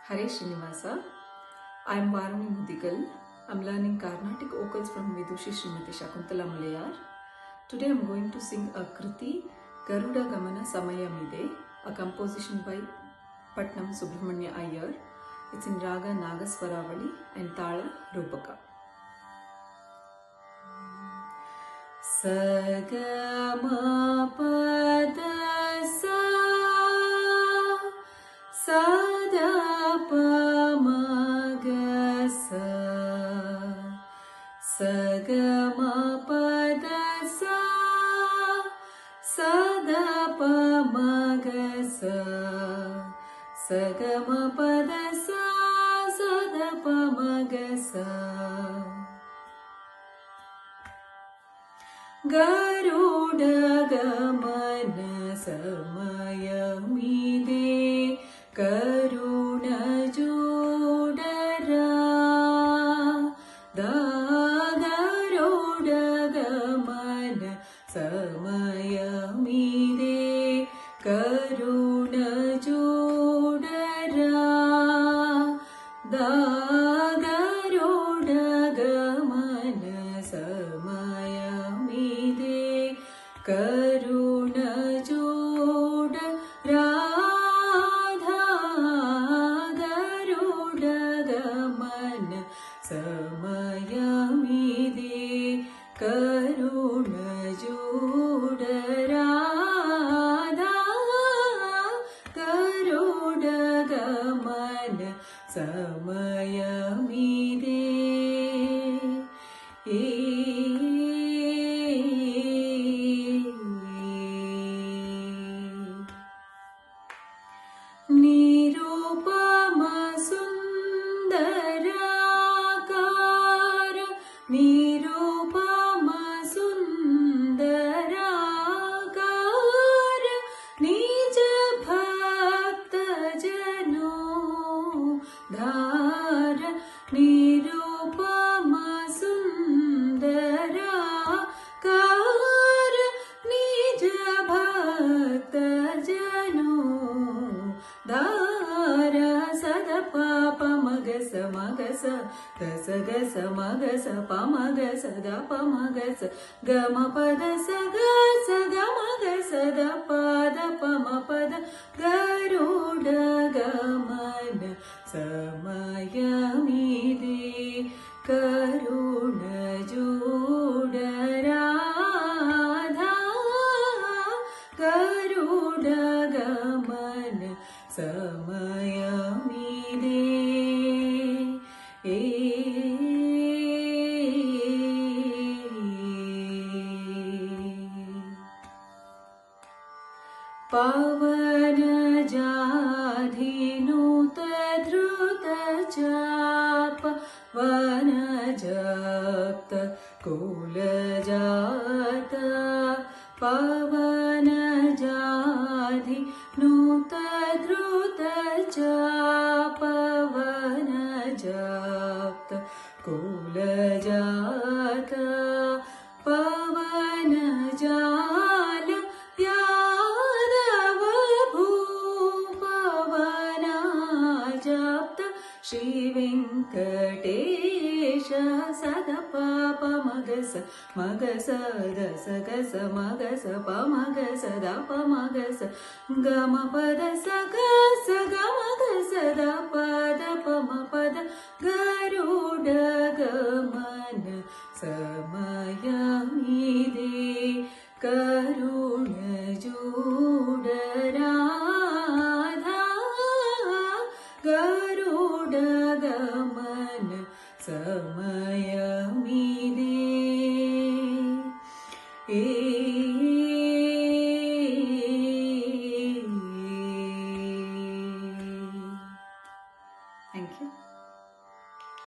Hare Srinivasa. I am Varuni Mudigal. I am learning Carnatic vocals from Vidushi Srimati Shakuntala Mulayar. Today I am going to sing a Kriti, Garuda Gamana Samayamide, a composition by Patnam Subramanya Iyer. It's in Raga Nagaswaravali and Tala Rupaka. Sagama pada sa sada pamaga sa sagama pada sa sada pamaga sa sagama pada sa sada pamaga sa Garuda gamana samayamide karuna jodara Garuda gamana samayamide karuna jodara Garuda gamana samayamide karuna joda radha Garuda gamana samayamide karuna joda radha Garuda gamana samayamide Nirupama sundarakara Nirupama sundarakara Nija bhakta jano dhara Nirupama sundarakara Nija bhakta jano Dara sada papa magasa magasa dasa gasa magasa pamagasa da pamagasa gama pada sagasa gama gasa da pada pamapada Garuda gamana samayamide karuna joda radha Garuda gamana samayamide Pavana jadhinuta dhruta chapa Vana japta kula jata Pavana jadhinuta dhruta chapa Vana japta kula jata Pavana jala yadava bhupavana japta Shri Venkatesha sada papa magasa magasa dasa gasa magasa pamagasa da pamagasa gama pada sagasa gama gasa da pada pamapada Garuda gamana samayamide karuna joda radha Garuda gamana samayamide